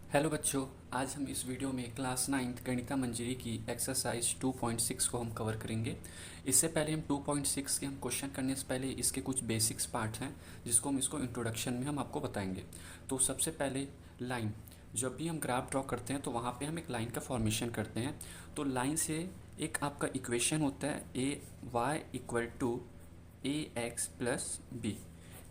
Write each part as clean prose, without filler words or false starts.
Hello बच्चों, आज हम इस वीडियो में क्लास 9th गणिता मंजरी की एक्सरसाइज 2.6 को हम कवर करेंगे। इससे पहले हम 2.6 के हम क्वेश्चन करने से पहले इसके कुछ बेसिक्स पार्ट हैं जिसको हम इसको इंट्रोडक्शन में हम आपको बताएंगे। तो सबसे पहले लाइन, जब भी हम ग्राफ ड्रॉ करते हैं तो वहाँ पे हम एक लाइन का फॉर्मेशन करते हैं। तो लाइन से एक आपका इक्वेशन होता है a y equal to a x plus b.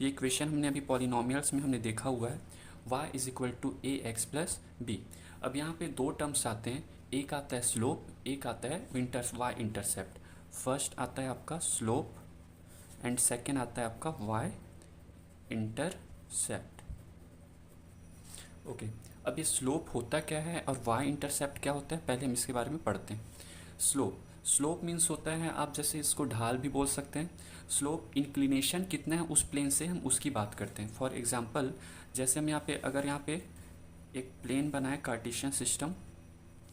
ये इक्वेशन हमने अभी पॉलिनोमियल्स में हमने देखा हुआ है, y is equal to a x plus b. अब यहाँ पे दो टर्म्स आते हैं, एक आता है स्लोप, एक आता है y इंटरसेप्ट। फर्स्ट आता है आपका स्लोप एंड सेकेंड आता है आपका y इंटरसेप्ट। ओके, अब ये स्लोप होता क्या है और y इंटरसेप्ट क्या होता है, पहले हम इसके बारे में पढ़ते हैं। स्लोप मीन्स होता है, आप जैसे इसको ढाल भी बोल सकते हैं। स्लोप इंक्लिनेशन कितना है उस प्लेन से, हम उसकी बात करते हैं। फॉर एग्जांपल, जैसे हम यहाँ पे अगर यहाँ पे एक प्लेन बनाए कार्टेशियन सिस्टम,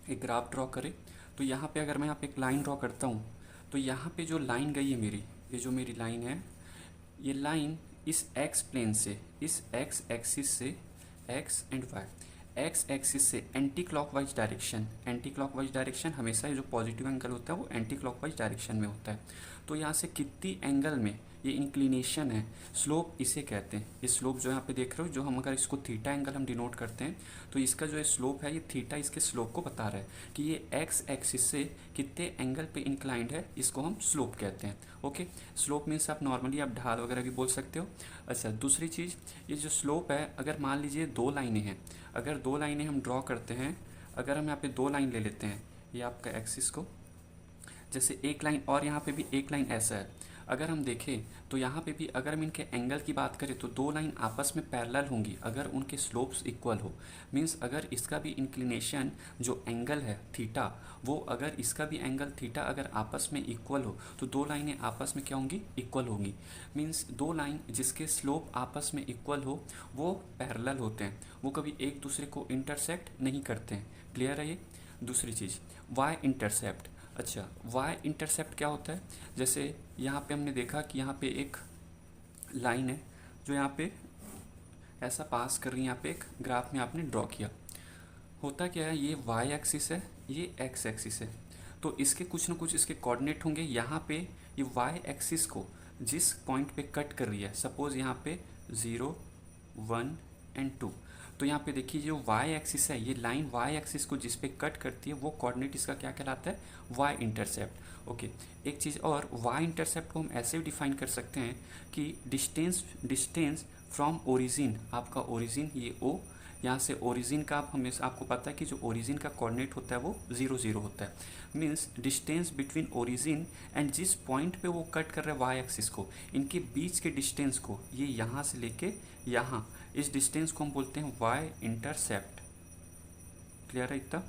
एक ग्राफ ड्रॉ करें, तो यहाँ पे अगर मैं यहाँ पे एक लाइन ड्रॉ करता हूँ तो यहाँ पे जो लाइन गई है मेरी, ये जो मेरी लाइन है, ये लाइन इस एक्स प्लेन से, इस एक्स एक्सिस से, x and y x axis से anti clockwise direction, anti clockwise direction हमेशा ये जो पॉजिटिव एंगल होता है वो एंटी क्लॉकवाइज डायरेक्शन में होता है। तो यहाँ से कितनी एंगल में ये इंक्लिनेशन है, स्लोप इसे कहते हैं। ये स्लोप जो यहाँ पे देख रहे हो, जो हम अगर इसको थीटा एंगल हम डिनोट करते हैं तो इसका जो है स्लोप है, ये थीटा इसके स्लोप को बता रहा है कि ये एक्स एक्सिस से कितने एंगल पे इंक्लाइंड है, इसको हम स्लोप कहते हैं। ओके, स्लोप मीन्स आप नॉर्मली आप ढाल वगैरह भी बोल सकते हो। अच्छा, दूसरी चीज़, ये जो स्लोप है, अगर मान लीजिए दो लाइनें हैं, अगर दो लाइनें हम ड्रॉ करते हैं, अगर हम यहाँ पे दो लाइन ले लेते हैं, ये आपका एक्सिस को, जैसे एक लाइन और यहाँ पे भी एक लाइन ऐसा है, अगर हम देखें तो यहाँ पे भी अगर हम इनके एंगल की बात करें तो दो लाइन आपस में पैरेलल होंगी अगर उनके स्लोप्स इक्वल हो। मींस अगर इसका भी इंक्लिनेशन जो एंगल है थीटा, वो अगर इसका भी एंगल थीटा अगर आपस में इक्वल हो तो दो लाइनें आपस में क्या होंगी, इक्वल होंगी। मींस दो लाइन जिसके स्लोप आपस में इक्वल हो वो पैरेलल होते हैं, वो कभी एक दूसरे को इंटरसेक्ट नहीं करते हैं। क्लियर है ये। दूसरी चीज़, वाई इंटरसेप्ट। अच्छा, वाई इंटरसेप्ट क्या होता है, जैसे यहाँ पे हमने देखा कि यहाँ पे एक लाइन है जो यहाँ पे ऐसा पास कर रही है, यहाँ पे एक ग्राफ में आपने ड्रॉ किया। होता क्या है, ये वाई एक्सिस है, ये एक्स एक्सिस है, तो इसके कुछ ना कुछ इसके कोऑर्डिनेट होंगे। यहाँ पे ये वाई एक्सिस को जिस पॉइंट पे कट कर रही है, सपोज यहाँ पे 0, 1 एंड 2, तो यहाँ पे देखिए जो वाई एक्सिस है, ये लाइन वाई एक्सिस को जिस पे कट करती है वो कोऑर्डिनेट इसका क्या कहलाता है, वाई इंटरसेप्ट। ओके, एक चीज़ और, वाई इंटरसेप्ट को हम ऐसे भी डिफाइन कर सकते हैं कि डिस्टेंस फ्रॉम ओरिजिन, आपका ओरिजिन ये ओ, यहाँ से ओरिजिन का आप हमेशा आपको पता है कि जो ओरिजिन का कोऑर्डिनेट होता है वो 0, 0 होता है। Means distance between origin and जिस पॉइंट पे वो कट कर रहे हैं वाई एक्सिस को, इनके बीच के डिस्टेंस को, ये यहाँ से लेके यहाँ, इस डिस्टेंस को हम बोलते हैं वाई इंटरसेप्ट। क्लियर है इतना।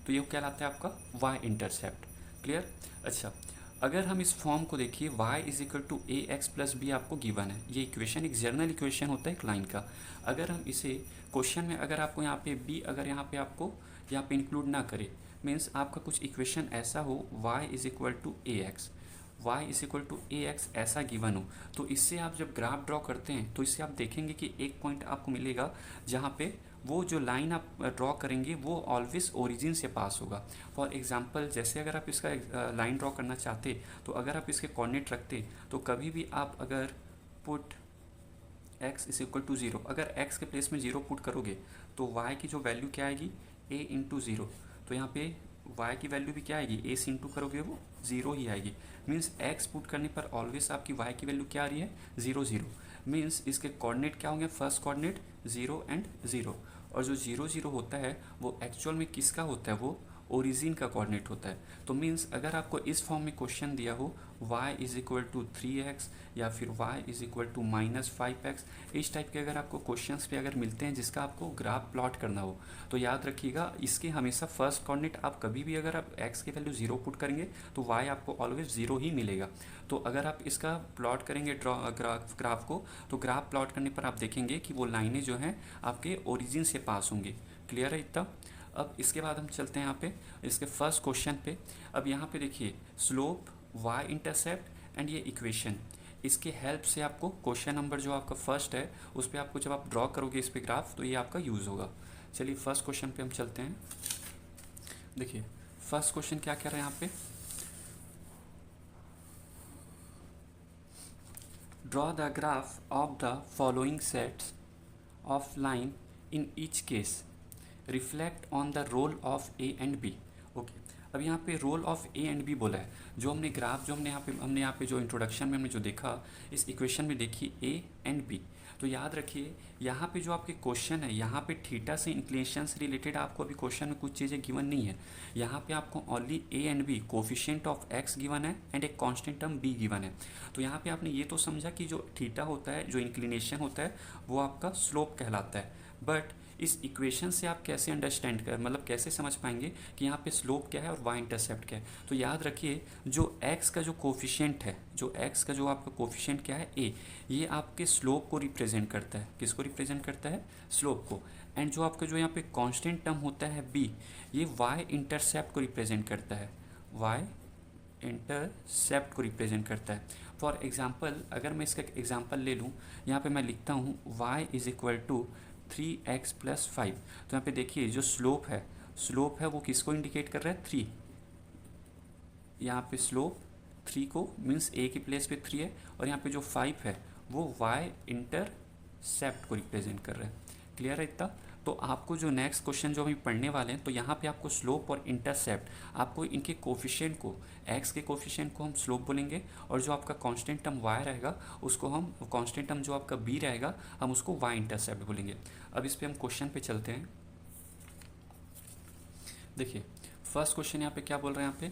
तो ये कहलाता है आपका वाई इंटरसेप्ट। क्लियर। अच्छा, अगर हम इस फॉर्म को देखिए, y is equal to a x plus b आपको गिवन है, ये इक्वेशन एक जर्नल इक्वेशन होता है एक लाइन का। अगर हम इसे क्वेश्चन में अगर आपको यहाँ पे b अगर यहाँ पे आपको यहाँ पे इंक्लूड ना करे, मीन्स आपका कुछ इक्वेशन ऐसा हो y is equal to a x, y is equal to a x ऐसा गिवन हो, तो इससे आप जब ग्राफ ड्रॉ करते हैं तो इससे आप देखेंगे कि एक पॉइंट आपको मिलेगा जहाँ पे वो जो लाइन आप ड्रॉ करेंगे वो ऑलवेज ओरिजिन से पास होगा। फॉर एग्जांपल, जैसे अगर आप इसका लाइन ड्रॉ करना चाहते तो अगर आप इसके कोऑर्डिनेट रखते तो कभी भी आप अगर put x is equal to 0, अगर x के प्लेस में 0 पुट करोगे तो y की जो वैल्यू क्या आएगी, a इंटू 0। तो यहाँ पे y की वैल्यू भी क्या आएगी, a से इंटू करोगे वो 0 ही आएगी। मीन्स x पुट करने पर ऑलवेज आपकी y की वैल्यू क्या आ रही है, 0, 0। मीन्स इसके कोऑर्डिनेट क्या होंगे, फर्स्ट कोऑर्डिनेट 0 एंड 0, और जो 0, 0 होता है वो एक्चुअल में किसका होता है, वो ओरिजिन का कोऑर्डिनेट होता है। तो मीन्स अगर आपको इस फॉर्म में क्वेश्चन दिया हो y is equal to 3x या फिर y is equal to -5x, इस टाइप के अगर आपको क्वेश्चंस पे अगर मिलते हैं जिसका आपको ग्राफ प्लॉट करना हो, तो याद रखिएगा इसके हमेशा फर्स्ट कोऑर्डिनेट आप कभी भी अगर आप x की वैल्यू 0 पुट करेंगे तो y आपको ऑलवेज 0 ही मिलेगा। तो अगर आप इसका प्लॉट करेंगे ग्राफ को, तो ग्राफ प्लॉट करने पर आप देखेंगे कि वो लाइनें जो हैं आपके ओरिजिन से पास होंगी। क्लियर है इतना। अब इसके बाद हम चलते हैं यहाँ पे इसके फर्स्ट क्वेश्चन पे। अब यहाँ पे देखिए स्लोप, y इंटरसेप्ट एंड ये इक्वेशन, इसके हेल्प से आपको क्वेश्चन नंबर जो आपका फर्स्ट है उस पर आपको जब आप ड्रॉ करोगे इस पे ग्राफ, तो ये आपका यूज़ होगा। चलिए फर्स्ट क्वेश्चन पे हम चलते हैं। देखिए फर्स्ट क्वेश्चन क्या कह रहे हैं यहाँ पे, draw the graph of the following sets of line in each case reflect on the role of a and b. Okay, अब यहाँ पे role of a and b बोला है। जो हमने ग्राफ जो हमने यहाँ पे जो इंट्रोडक्शन में हमने जो देखा, इस इक्वेशन में देखिए ए एंड बी। तो याद रखिए यहाँ पे जो आपके क्वेश्चन है, यहाँ पे थीटा से इंक्लिनेशन से रिलेटेड आपको अभी क्वेश्चन में कुछ चीज़ें गिवन नहीं है। यहाँ पे आपको only a and b, coefficient of x given है एंड एक कांस्टेंट टर्म बी गिवन है। तो यहाँ पे आपने ये तो समझा कि जो थीटा होता है, जो इंक्लिनेशन होता है, वो आपका स्लोप कहलाता है। बट इस इक्वेशन से आप कैसे अंडरस्टैंड कर, मतलब कैसे समझ पाएंगे कि यहाँ पे स्लोप क्या है और वाई इंटरसेप्ट क्या है। तो याद रखिए जो x का जो कोफिशिएंट है, जो x का जो आपका कोफिशिएंट क्या है a, ये आपके स्लोप को रिप्रेजेंट करता है। किसको रिप्रेजेंट करता है? स्लोप को। एंड जो आपका जो यहाँ पे कांस्टेंट टर्म होता है b, ये y इंटरसेप्ट को रिप्रेजेंट करता है। y इंटरसेप्ट को रिप्रेजेंट करता है। फॉर एग्जाम्पल अगर मैं इसका एग्जाम्पल ले लूँ, यहाँ पे मैं लिखता हूँ y is equal to 3x plus 5। तो यहाँ पे देखिए जो स्लोप है वो किसको इंडिकेट कर रहा है? 3। यहाँ पे स्लोप 3 को मीन्स a की प्लेस पे 3 है, और यहाँ पे जो 5 है वो y इंटरसेप्ट को रिप्रेजेंट कर रहा है। क्लियर है इतना? तो आपको जो नेक्स्ट क्वेश्चन जो हम पढ़ने वाले हैं, तो यहाँ पे आपको स्लोप और इंटरसेप्ट, आपको इनके कोफिशिएंट को, x के कोफिशिएंट को हम स्लोप बोलेंगे, और जो आपका कांस्टेंट टर्म y रहेगा उसको हम, कांस्टेंट टर्म जो आपका b रहेगा, हम उसको y इंटरसेप्ट बोलेंगे। अब इस पे हम क्वेश्चन पे चलते हैं। देखिए फर्स्ट क्वेश्चन यहाँ पे क्या बोल रहे हैं, यहाँ पे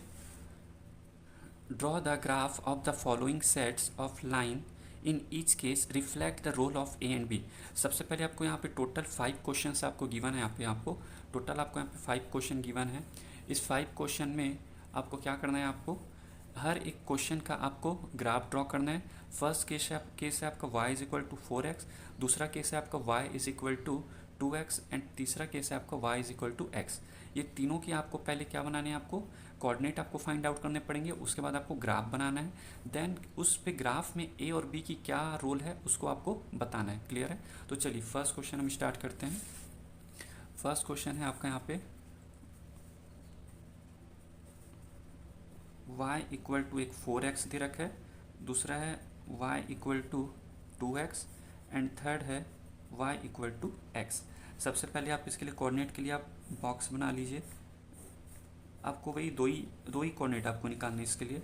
draw the graph of the following sets of line in each case reflect the role of a and b. सबसे पहले आपको यहाँ पे टोटल 5 क्वेश्चन आपको गिवन है। यहाँ पे आपको टोटल आपको यहाँ पे 5 क्वेश्चन गिवन है। इस 5 क्वेश्चन में आपको क्या करना है, आपको हर एक क्वेश्चन का आपको ग्राफ ड्रॉ करना है। फर्स्ट केस है आपका y is equal to 4x, दूसरा केस है आपका y is equal to 2x, and तीसरा केस है आपका y is equal to x। ये तीनों की आपको पहले क्या बनाने हैं, आपको कोऑर्डिनेट आपको फाइंड आउट करने पड़ेंगे। उसके बाद आपको ग्राफ बनाना है, देन उस पे ग्राफ में ए और बी की क्या रोल है उसको आपको बताना है। क्लियर है? तो चलिए फर्स्ट क्वेश्चन हम स्टार्ट करते हैं। फर्स्ट क्वेश्चन है आपका यहाँ पे y इक्वल टू एक 4x दे रखा है, दूसरा है y equal to 2x, and third है y इक्वल टू x। सबसे पहले आप इसके लिए कोऑर्डिनेट के लिए आप बॉक्स बना लीजिए। आपको वही दो ही कोऑर्डिनेट आपको निकालने इसके लिए।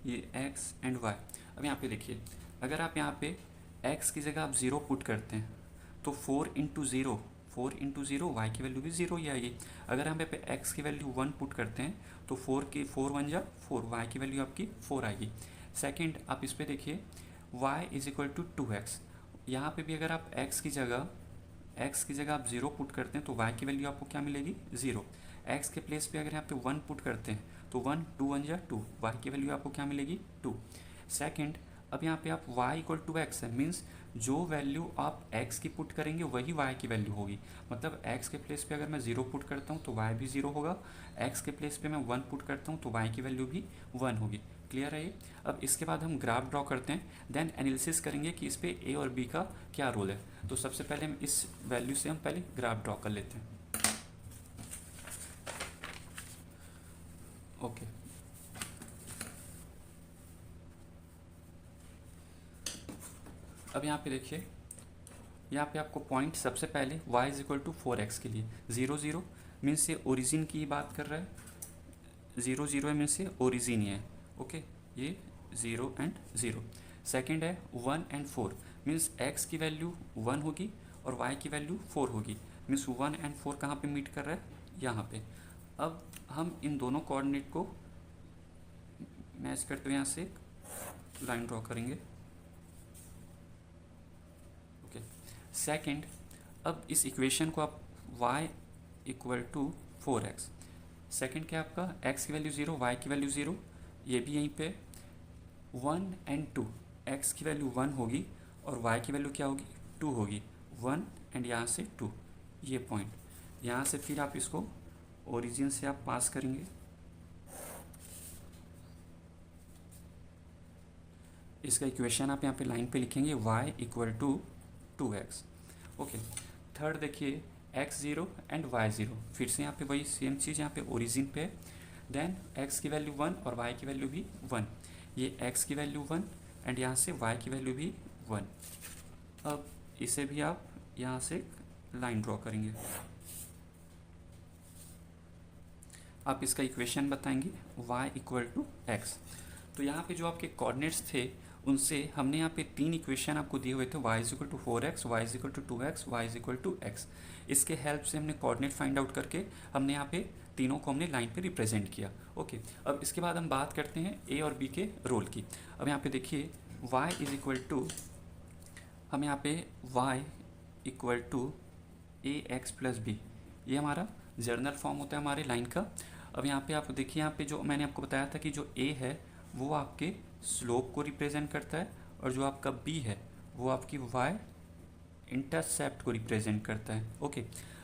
ये x एंड y। अब यहाँ पे देखिए, अगर आप यहाँ पे x की जगह आप 0 पुट करते हैं तो 4 इंटू ज़ीरो y की वैल्यू भी 0 ही आएगी। अगर हम यहाँ पे x की वैल्यू 1 पुट करते हैं तो 4 1 जा 4, y की वैल्यू आपकी 4 आएगी। सेकंड आप इस पे देखिए y is equal to 2x। यहाँ पे भी अगर आप x की जगह आप 0 पुट करते हैं तो y की वैल्यू आपको क्या मिलेगी? 0। x के प्लेस पे अगर यहाँ पे 1 पुट करते हैं तो 1 2 1 जा 2, y की वैल्यू आपको क्या मिलेगी? 2। सेकंड अब यहाँ पे आप y इक्वल टू एक्स है, मीन्स जो वैल्यू आप x की पुट करेंगे वही y की वैल्यू होगी। मतलब x के प्लेस पे अगर मैं 0 पुट करता हूँ तो y भी 0 होगा, x के प्लेस पे मैं 1 पुट करता हूँ तो y की वैल्यू भी 1 होगी। क्लियर है ये? अब इसके बाद हम ग्राफ ड्रॉ करते हैं, देन एनालिसिस करेंगे कि इस पे a और b का क्या रोल है। तो सबसे पहले हम इस वैल्यू से हम पहले ग्राफ ड्रॉ कर लेते हैं। ओके, अब यहाँ पे देखिए, यहाँ पे आपको पॉइंट सबसे पहले y is equal to 4x के लिए 0 0 मीन्स ये ओरिजिन की बात कर रहा है, 0 0 मीन्स ये ओरिजिन ही है। ओके, ये 0 एंड 0। सेकंड है 1 एंड 4 मीन्स x की वैल्यू 1 होगी और y की वैल्यू 4 होगी, मीन्स 1 एंड 4 कहाँ पे मीट कर रहा है? यहाँ पे। अब हम इन दोनों कोऑर्डिनेट को मैच करते हुए यहाँ से लाइन ड्रॉ करेंगे। ओके, सेकंड अब इस इक्वेशन को आप y equal to 4x, second क्या आपका x की वैल्यू 0, y की वैल्यू 0, ये भी यहीं पे 1 एंड 2, x की वैल्यू 1 होगी और y की वैल्यू क्या होगी? 2 होगी। 1 एंड यहाँ से 2, ये पॉइंट यहाँ से फिर आप इसको ओरिजिन से आप पास करेंगे। इसका इक्वेशन आप यहाँ पे लाइन पे लिखेंगे y equal to 2x। Okay, third देखिए x0 एंड y0, फिर से यहाँ पे वही सेम चीज़ यहाँ पे ओरिजिन पे, देन x की वैल्यू 1 और y की वैल्यू भी 1, ये x की वैल्यू 1 एंड यहाँ से y की वैल्यू भी 1। अब इसे भी आप यहाँ से लाइन ड्रॉ करेंगे, आप इसका इक्वेशन बताएंगे y इक्वल टू x। तो यहाँ पे जो आपके कोऑर्डिनेट्स थे उनसे हमने यहाँ पे 3 इक्वेशन आपको दिए हुए थे, y is equal to 4x, y is equal to 2x, y is equal to x। इसके हेल्प से हमने कोऑर्डिनेट फाइंड आउट करके हमने यहाँ पे तीनों को हमने लाइन पे रिप्रेजेंट किया। ओके, अब इसके बाद हम बात करते हैं a और b के रोल की। अब यहाँ पे देखिए y इज इक्वल टू, हम यहाँ पे y equal to a x plus b, ये हमारा जर्नल फॉर्म होता है हमारे लाइन का। अब यहाँ पे आप देखिए, यहाँ पे जो मैंने आपको बताया था कि जो a है वो आपके स्लोप को रिप्रेजेंट करता है और जो आपका b है वो आपकी y इंटरसेप्ट को रिप्रेजेंट करता है। ओके,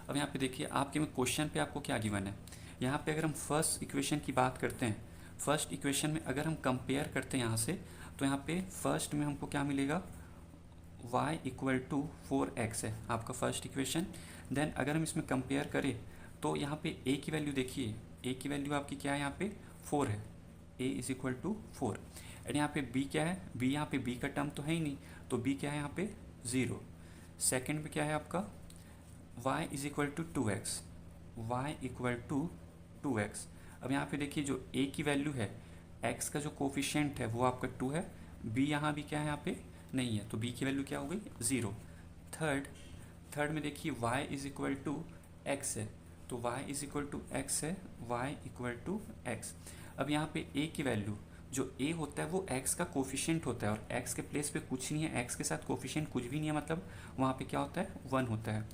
अब यहाँ पे देखिए आपके में क्वेश्चन पे आपको क्या गिवन है। यहाँ पे अगर हम फर्स्ट इक्वेशन की बात करते हैं, फर्स्ट इक्वेशन में अगर हम कंपेयर करते हैं यहाँ से, तो यहाँ पे फर्स्ट में हमको क्या मिलेगा, y इक्वल टू 4x है आपका फर्स्ट इक्वेशन। देन अगर हम इसमें कंपेयर करें तो यहाँ पे a की वैल्यू देखिए, a की वैल्यू आपकी क्या है, यहाँ पे 4 है, a is equal to 4। And यहाँ पे b क्या है, b यहाँ पे b का टर्म तो है ही नहीं, तो b क्या है यहाँ पे 0। सेकेंड में क्या है आपका y is equal to 2x, y equal to 2x। अब यहाँ पे देखिए जो a की वैल्यू है, x का जो कोफिशिएंट है वो आपका 2 है, b यहाँ भी क्या है यहाँ पे नहीं है, तो b की वैल्यू क्या हो गई 0। थर्ड में देखिए y is equal to x है, तो y is equal to x है, y इक्वल टू x। अब यहाँ पे a की वैल्यू, जो a होता है वो x का कोफिशिएंट होता है और x के प्लेस पे कुछ नहीं है, x के साथ कोफिशिएंट कुछ भी नहीं है, मतलब वहाँ पे क्या होता है 1 होता है,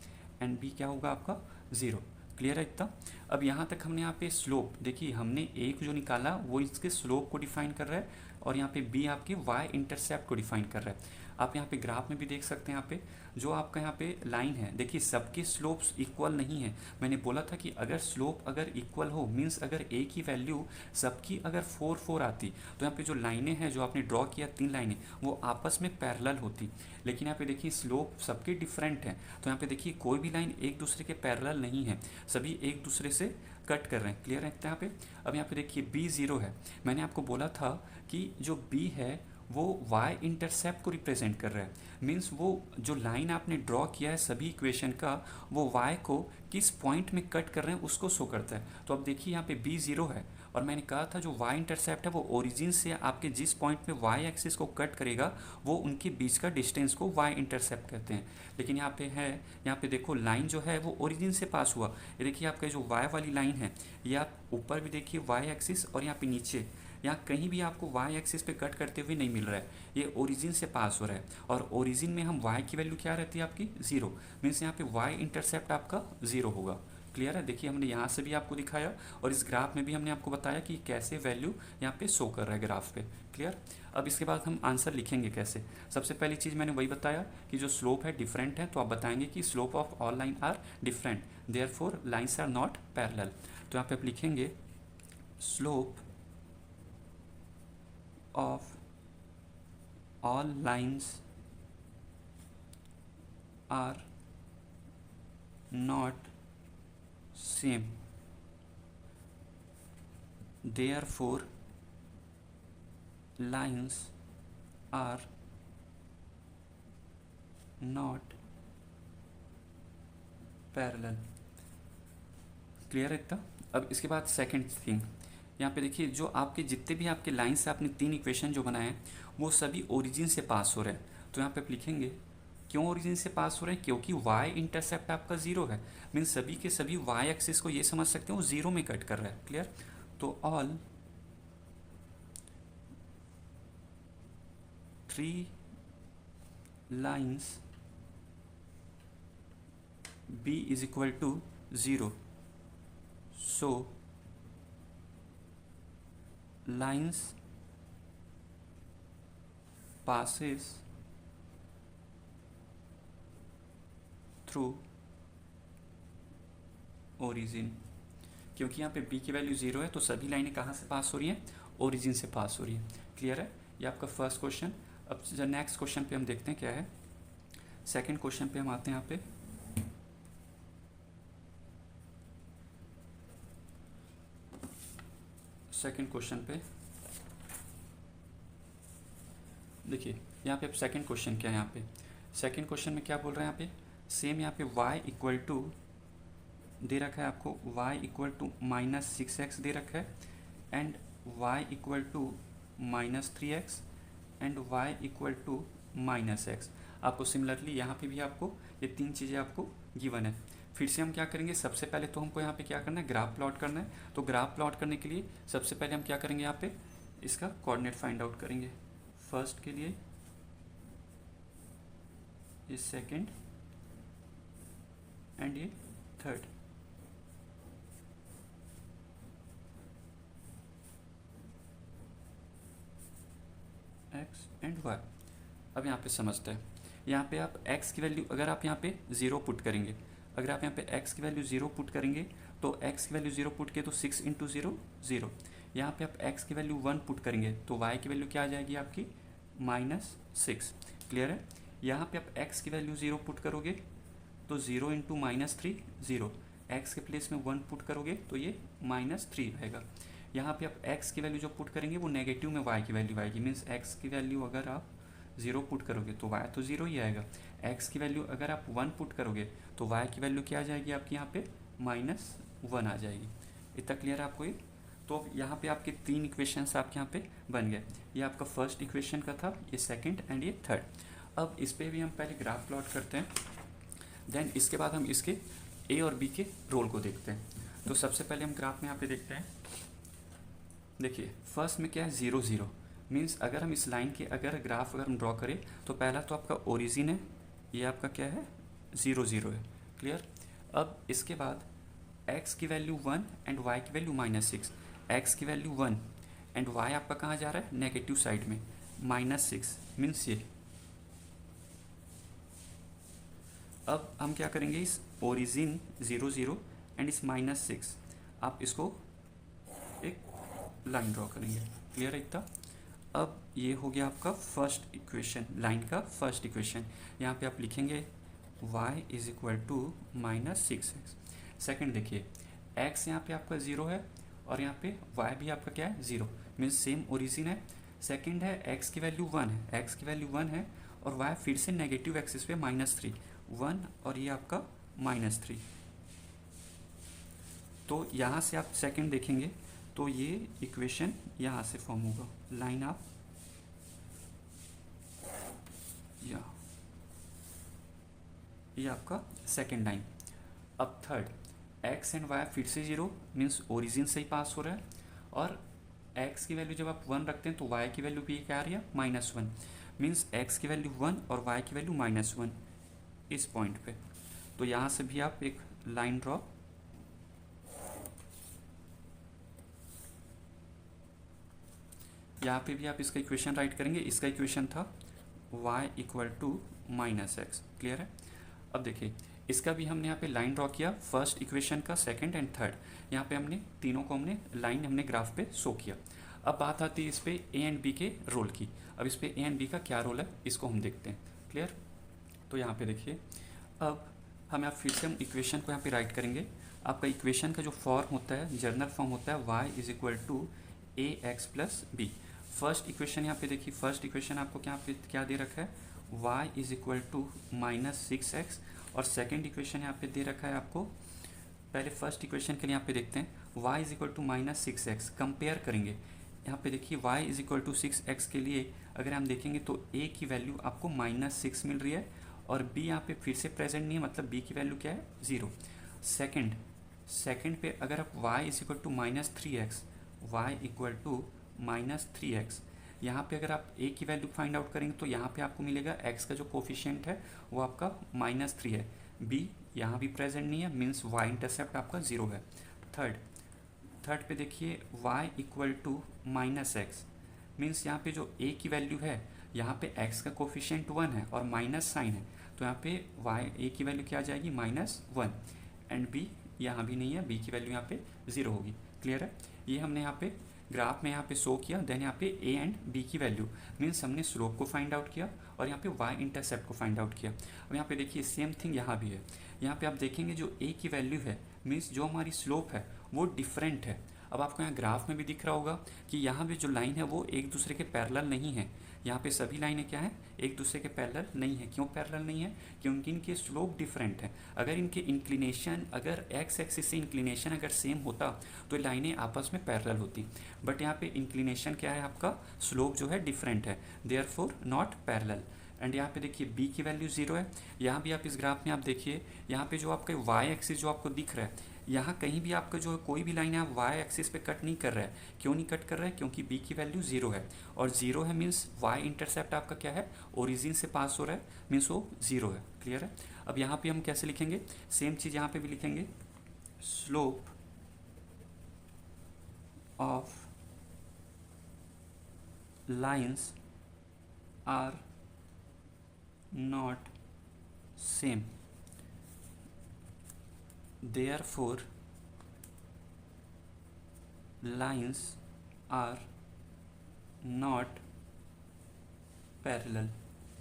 एंड b क्या होगा आपका 0। क्लियर है इतना। अब यहाँ तक हमने यहाँ पे स्लोप देखिए, हमने a को जो निकाला वो इसके स्लोप को डिफाइन कर रहा है और यहाँ पे b आपके y इंटरसेप्ट को डिफाइन कर रहा है। आप यहाँ पे ग्राफ में भी देख सकते हैं, यहाँ पे जो आपका यहाँ पे लाइन है देखिए सबके स्लोप्स इक्वल नहीं है। मैंने बोला था कि अगर स्लोप अगर इक्वल हो, मीन्स अगर a की वैल्यू सबकी अगर 4 आती, तो यहाँ पे जो लाइनें हैं जो आपने ड्रॉ किया 3 लाइनें वो आपस में पैरेलल होती। लेकिन यहाँ पे देखिए स्लोप सबके डिफरेंट हैं, तो यहाँ पे देखिए कोई भी लाइन एक दूसरे के पैरेलल नहीं है, सभी एक दूसरे से कट कर रहे हैं। क्लियर है यहाँ पे। अब यहाँ पे देखिए b 0 है, मैंने आपको बोला था कि जो b है वो y इंटरसेप्ट को रिप्रेजेंट कर रहा है, मीन्स वो जो लाइन आपने ड्रॉ किया है सभी इक्वेशन का वो y को किस पॉइंट में कट कर रहे हैं उसको शो करता है। तो अब देखिए यहाँ पे b 0 है और मैंने कहा था जो y इंटरसेप्ट है वो ओरिजिन से आपके जिस पॉइंट पे y एक्सिस को कट करेगा वो उनके बीच का डिस्टेंस को y इंटरसेप्ट कहते हैं। लेकिन यहाँ पे है, यहाँ पे देखो लाइन जो है वो ओरिजिन से पास हुआ, ये देखिए आपका जो y वाली लाइन है ये आप ऊपर भी देखिए y एक्सिस और यहाँ पे नीचे, यहाँ कहीं भी आपको y एक्सिस पे कट करते हुए नहीं मिल रहा है, ये ओरिजिन से पास हो रहा है और ओरिजिन में हम y की वैल्यू क्या रहती है आपकी 0, मीन्स यहाँ पे y इंटरसेप्ट आपका 0 होगा। क्लियर है। देखिए हमने यहाँ से भी आपको दिखाया और इस ग्राफ में भी हमने आपको बताया कि कैसे वैल्यू यहाँ पे शो कर रहा है ग्राफ पे। क्लियर। अब इसके बाद हम आंसर लिखेंगे कैसे। सबसे पहली चीज़ मैंने वही बताया कि जो स्लोप है डिफरेंट है, तो आप बताएंगे कि slope of all line are different, therefore lines are not parallel. तो यहाँ पे आप लिखेंगे slope of all lines are not same, therefore lines are not parallel। Clear है इतना। अब इसके बाद सेकंड थिंग, यहाँ पे देखिए जो आपके जितने भी आपके लाइन से आपने 3 इक्वेशन जो बनाए हैं वो सभी ओरिजिन से पास हो रहे हैं। तो यहाँ पे आप लिखेंगे क्यों ओरिजिन से पास हो रहे हैं, क्योंकि y इंटरसेप्ट आपका 0 है, मीन्स सभी के सभी y एक्सिस को ये समझ सकते हैं वो 0 में कट कर रहा है। क्लियर। तो all 3 lines b is equal to 0, so lines passes through origin। क्योंकि यहाँ पे b की वैल्यू 0 है तो सभी लाइनें कहाँ से पास हो रही हैं, ओरिजिन से पास हो रही है। क्लियर है, ये आपका फर्स्ट क्वेश्चन। अब जो नेक्स्ट क्वेश्चन पे हम देखते हैं क्या है। सेकंड क्वेश्चन पे हम आते हैं यहाँ पे। सेकंड क्वेश्चन पे देखिए, यहाँ पे अब सेकंड क्वेश्चन क्या है। यहाँ पे सेकंड क्वेश्चन में क्या बोल रहे हैं यहाँ पे, सेम यहाँ पे y इक्वल टू दे रखा है आपको, y इक्वल टू -6x दे रखा है, and y equal to -3x and y equal to -x। आपको सिमिलरली यहाँ पे भी आपको ये तीन चीज़ें आपको गिवन है। फिर से हम क्या करेंगे, सबसे पहले तो हमको यहाँ पे क्या करना है, ग्राफ प्लॉट करना है। तो ग्राफ प्लॉट करने के लिए सबसे पहले हम क्या करेंगे, यहाँ पे इसका कोऑर्डिनेट फाइंड आउट करेंगे। फर्स्ट के लिए ये सेकंड एंड ये थर्ड। X and y. अब यहाँ पे समझते हैं, यहाँ पे आप x की वैल्यू अगर आप यहाँ पे 0 पुट करेंगे, अगर आप यहाँ पे x की वैल्यू 0 पुट करेंगे तो x की वैल्यू 0 पुट किए तो 6 इंटू 0 0। यहाँ पे आप x की वैल्यू 1 पुट करेंगे तो y की वैल्यू क्या आ जाएगी आपकी -6। क्लियर है। यहाँ पे आप x की वैल्यू 0 पुट करोगे तो 0 इंटू -3 0। x के प्लेस में 1 पुट करोगे तो ये -3 रहेगा। यहाँ पे आप x की वैल्यू जो पुट करेंगे वो नेगेटिव में y की वैल्यू आएगी। मीन्स x की वैल्यू अगर आप 0 पुट करोगे तो y तो 0 ही आएगा। x की वैल्यू अगर आप 1 पुट करोगे तो y की वैल्यू क्या आ जाएगी आपकी यहाँ पे -1 आ जाएगी। इतना क्लियर है आपको ये। तो यहाँ पे आपके तीन इक्वेशंस आपके यहाँ पे बन गए। ये आपका फर्स्ट इक्वेशन का था, ये सेकंड एंड ये थर्ड। अब इस पे भी हम पहले ग्राफ प्लॉट करते हैं, देन इसके बाद हम इसके ए और बी के रोल को देखते हैं। तो सबसे पहले हम ग्राफ में यहाँ पे देखते हैं। देखिए फर्स्ट में क्या है, 0 0। मीन्स अगर हम इस लाइन के अगर ग्राफ अगर हम ड्रॉ करें तो पहला तो आपका ओरिजिन है, ये आपका क्या है 0 0 है। क्लियर। अब इसके बाद x की वैल्यू 1 एंड y की वैल्यू -6। x की वैल्यू 1 एंड y आपका कहाँ जा रहा है, नेगेटिव साइड में -6। मीन्स ये। अब हम क्या करेंगे, इस ओरिजिन 0 0 एंड इस -6 आप इसको एक लाइन ड्रॉ करेंगे। क्लियर है इतना। अब ये हो गया आपका फर्स्ट इक्वेशन, लाइन का फर्स्ट इक्वेशन। यहाँ पे आप लिखेंगे y is equal to -6x। Second देखिए, x यहाँ पे आपका 0 है और यहाँ पे y भी आपका क्या है 0। मीन्स सेम ओरिजिन है। सेकेंड है x की वैल्यू 1 है, x की वैल्यू 1 है और y फिर से नेगेटिव एक्सिस पे -3 1 और ये आपका -3। तो यहाँ से आप सेकेंड देखेंगे तो ये इक्वेशन यहाँ से फॉर्म होगा, लाइन आप या ये आपका सेकेंड लाइन। अब थर्ड, x एंड y फिर से 0 मीन्स ओरिजिन से ही पास हो रहा है और x की वैल्यू जब आप 1 रखते हैं तो y की वैल्यू भी क्या आ रही है -1। मीन्स x की वैल्यू 1 और y की वैल्यू -1 इस पॉइंट पे। तो यहाँ से भी आप एक लाइन ड्रॉ, यहाँ पे भी आप इसका इक्वेशन राइट करेंगे। इसका इक्वेशन था y equal to -x। Clear है। अब देखिए इसका भी हमने यहाँ पे लाइन ड्रॉ किया, फर्स्ट इक्वेशन का, सेकंड एंड थर्ड। यहाँ पे हमने तीनों को हमने लाइन हमने ग्राफ पे शो किया। अब बात आती है इस पे ए एंड बी के रोल की। अब इस पे ए एंड बी का क्या रोल है इसको हम देखते हैं। क्लियर। तो यहाँ पे देखिए, अब हम यहाँ फिर से हम इक्वेशन को यहाँ पे राइट करेंगे। आपका इक्वेशन का जो फॉर्म होता है, जनरल फॉर्म होता है y is equal to a x plus b. First equation यहाँ पे देखिए, फर्स्ट इक्वेशन आपको क्या दे रखा है, y is equal to -6x और सेकेंड इक्वेशन यहाँ पे दे रखा है आपको। पहले फर्स्ट इक्वेशन के लिए यहाँ पे देखते हैं, y is equal to -6x। Compare करेंगे, यहाँ पे देखिए y is equal to 6x के लिए अगर हम देखेंगे तो a की वैल्यू आपको -6 मिल रही है और b यहाँ पे फिर से प्रेजेंट नहीं है, मतलब b की वैल्यू क्या है 0। सेकेंड पे अगर आप y is equal to -3x, y equal to -3x, यहाँ पे अगर आप a की वैल्यू फाइंड आउट करेंगे तो यहाँ पे आपको मिलेगा x का जो कोफिशिएंट है वो आपका -3 है, b यहाँ भी प्रेजेंट नहीं है, मीन्स y इंटरसेप्ट आपका 0 है। थर्ड पे देखिए y equal to -x, means यहाँ पे जो a की वैल्यू है, यहाँ पे x का कोफिशिएंट 1 है और माइनस साइन है, तो यहाँ पे a की वैल्यू क्या आ जाएगी -1 एंड b यहाँ भी नहीं है, b की वैल्यू यहाँ पे 0 होगी। क्लियर है। ये हमने यहाँ पे ग्राफ में यहाँ पे शो किया, देन यहाँ पे ए एंड बी की वैल्यू, मीन्स हमने स्लोप को फाइंड आउट किया और यहाँ पे वाई इंटरसेप्ट को फाइंड आउट किया। अब यहाँ पे देखिए सेम थिंग यहाँ भी है। यहाँ पे आप देखेंगे जो ए की वैल्यू है मीन्स जो हमारी स्लोप है वो डिफरेंट है। अब आपको यहाँ ग्राफ में भी दिख रहा होगा कि यहाँ भी जो लाइन है वो एक दूसरे के पैरेलल नहीं है। यहाँ पे सभी लाइनें क्या हैं, एक दूसरे के पैरेलल नहीं है। क्यों पैरेलल नहीं है? क्योंकि इनके स्लोप डिफरेंट है। अगर इनके इंक्लिनेशन, अगर एक्स एक्सिस से इंक्लिनेशन अगर सेम होता तो लाइनें आपस में पैरेलल होती, बट यहाँ पे इंक्लिनेशन क्या है आपका, स्लोप जो है डिफरेंट है, देयरफॉर नॉट पैरेलल। एंड यहाँ पे देखिए b की वैल्यू 0 है। यहाँ भी आप इस ग्राफ में आप देखिए, यहाँ पे जो आपका y एक्सिस जो आपको दिख रहा है, यहाँ कहीं भी आपका जो कोई भी लाइन है आप y एक्सिस पे कट नहीं कर रहा है। क्यों नहीं कट कर रहा है? क्योंकि b की वैल्यू 0 है, और 0 है मीन्स y इंटरसेप्ट आपका क्या है, ओरिजिन से पास हो रहा है, मीन्स वो 0 है। क्लियर है? अब यहाँ पे हम कैसे लिखेंगे, सेम चीज़ यहाँ पे भी लिखेंगे, slope of lines are not same, therefore lines are not parallel।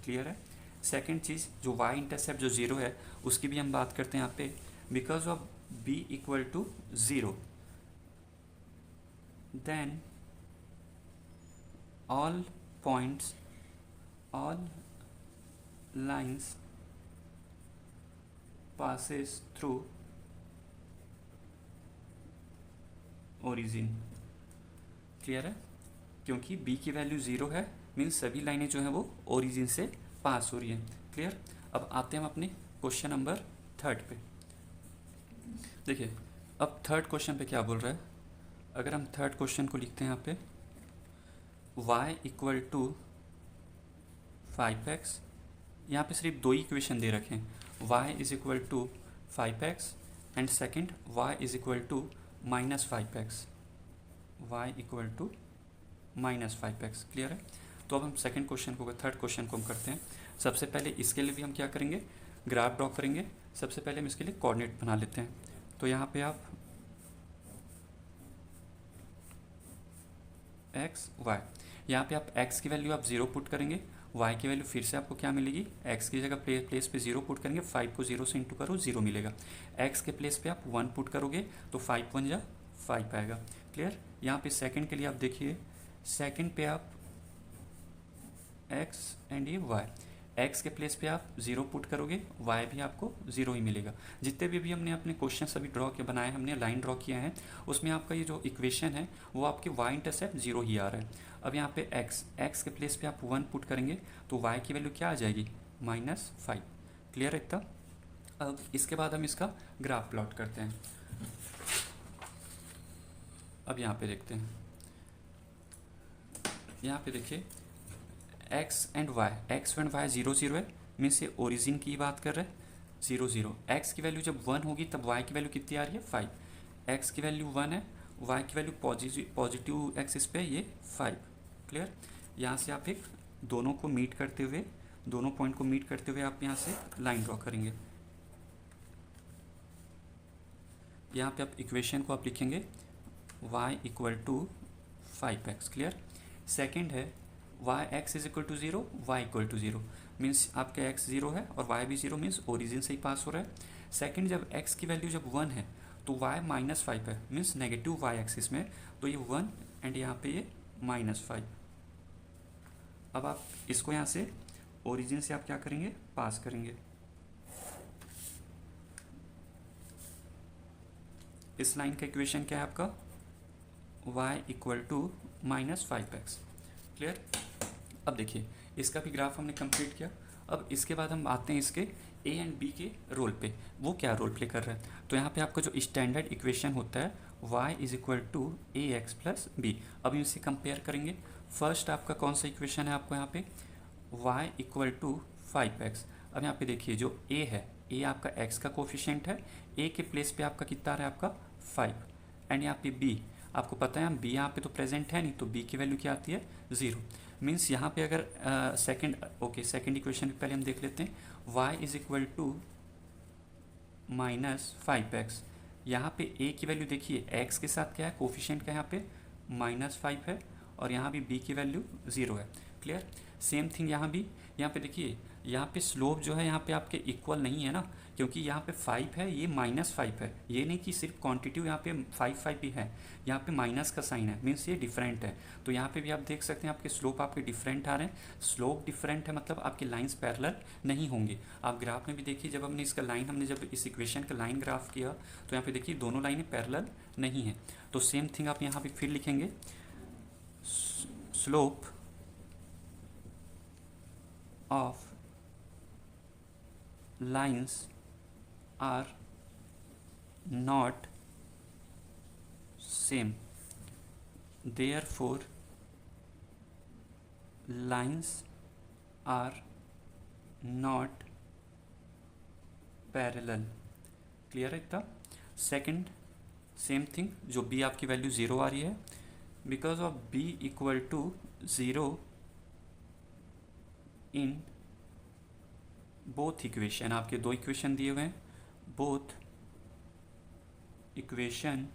Clear है? सेकेंड चीज़ जो y इंटरसेप्ट जो 0 है उसकी भी हम बात करते हैं यहाँ पे, because of b equal to 0 then all points, all lines passes through origin। Clear है? क्योंकि b की वैल्यू 0 है मीन्स सभी लाइनें जो हैं वो ओरिजिन से पास हो रही हैं। क्लियर? अब आते हैं हम अपने क्वेश्चन नंबर 3 पे। देखिए अब थर्ड क्वेश्चन पे क्या बोल रहा है, अगर हम थर्ड क्वेश्चन को लिखते हैं यहाँ पे, y इक्वल टू 5x, यहाँ पे सिर्फ दो ही इक्वेशन दे रखे हैं, y is equal to 5x and second y is equal to -5x, y equal to -5x। Clear है? तो अब हम सेकेंड क्वेश्चन को, थर्ड क्वेश्चन को हम करते हैं। सबसे पहले इसके लिए भी हम क्या करेंगे, ग्राफ ड्रॉ करेंगे। सबसे पहले हम इसके लिए कोऑर्डिनेट बना लेते हैं। तो यहाँ पे आप x y, यहाँ पे आप x की वैल्यू आप 0 पुट करेंगे, y की वैल्यू फिर से आपको क्या मिलेगी, x की जगह प्लेस पे 0 पुट करेंगे, 5 को 0 से इंटू करो 0 मिलेगा। x के प्लेस पे आप 1 पुट करोगे तो 5 1 जा 5 आएगा। क्लियर? यहाँ पे सेकंड के लिए आप देखिए, सेकंड पे आप x एंड ये y, x के प्लेस पे आप 0 पुट करोगे, y भी आपको 0 ही मिलेगा। जितने भी हमने अपने क्वेश्चन सभी ड्रॉ के बनाए, हमने लाइन ड्रॉ किया है, उसमें आपका ये जो इक्वेशन है वो आपके y इंटरसेप्ट 0 ही आ रहा है। अब यहाँ पे x के प्लेस पे आप 1 पुट करेंगे तो y की वैल्यू क्या आ जाएगी, -5। क्लियर है इतना? अब इसके बाद हम इसका ग्राफ प्लॉट करते हैं। अब यहाँ पे देखते हैं, यहाँ पे देखिए x and y, x and y 0 0 है, मीन्स ये ओरिजिन की बात कर रहे हैं, 0 0। x की वैल्यू जब 1 होगी तब y की वैल्यू कितनी आ रही है, 5। x की वैल्यू 1 है, y की वैल्यू पॉजिटिव एक्सिस पे ये 5। क्लियर? यहाँ से आप एक दोनों को मीट करते हुए, दोनों पॉइंट को मीट करते हुए आप यहाँ से लाइन ड्रॉ करेंगे। यहाँ पे आप इक्वेशन को आप लिखेंगे y equal to 5x। Clear? Second है y x is equal to 0, y equal to 0, means आपका x 0 है और y भी 0, मीन्स ओरिजिन से ही पास हो रहा है। सेकेंड, जब x की वैल्यू जब 1 है तो y -5 है, मीन्स नेगेटिव y एक्सिस में, तो ये 1 एंड यहाँ पे ये -5। अब आप इसको यहाँ से ओरिजिन से आप क्या करेंगे, पास करेंगे। इस लाइन का इक्वेशन क्या है आपका, y equal to -5x। Clear? अब देखिए इसका भी ग्राफ हमने कंप्लीट किया। अब इसके बाद हम आते हैं इसके a एंड b के रोल पे, वो क्या रोल प्ले कर रहा है। तो यहाँ पे आपका जो स्टैंडर्ड इक्वेशन होता है y is equal to ax plus b. अब इनसे कंपेयर करेंगे। फर्स्ट आपका कौन सा इक्वेशन है आपको यहाँ पे, y इक्वल टू 5x। अब यहाँ पे देखिए जो a है, a आपका x का कोफिशिएंट है, a के प्लेस पे आपका कितना आ रहा है आपका 5, एंड यहाँ पे b आपको पता है b यहाँ पे तो प्रेजेंट है नहीं, तो b की वैल्यू क्या आती है, 0। मीन्स यहाँ पे अगर सेकेंड इक्वेशन पहले हम देख लेते हैं, y is equal to -5x। यहाँ पे a की वैल्यू देखिए x के साथ क्या है, कोफिशिएंट का यहाँ पे -5 है और यहाँ भी b की वैल्यू 0 है। क्लियर। सेम थिंग यहाँ भी, यहाँ पे देखिए, यहाँ पे स्लोप जो है यहाँ पे आपके इक्वल नहीं है ना, क्योंकि यहाँ पे 5 है, ये -5 है। ये नहीं कि सिर्फ क्वांटिटी यहाँ पे 5 ही है, यहाँ पे माइनस का साइन है, मीन्स ये डिफरेंट है। तो यहाँ पे भी आप देख सकते हैं आपके स्लोप आपके डिफरेंट आ रहे हैं। स्लोप डिफरेंट है मतलब आपकी लाइंस पैरेलल नहीं होंगी। आप ग्राफ में भी देखिए, जब हमने इसका लाइन, हमने जब इस इक्वेशन का लाइन ग्राफ किया तो यहाँ पे देखिए दोनों लाइनें पैरेलल नहीं है। तो सेम थिंग आप यहाँ पे फिर लिखेंगे, slope of lines are not same, therefore lines are not parallel। Clear है इतना। सेकंड सेम थिंग, जो b आपकी वैल्यू 0 आ रही है, because of b equal to 0 in both equation, आपके दो इक्वेशन दिए हुए हैं, both equation,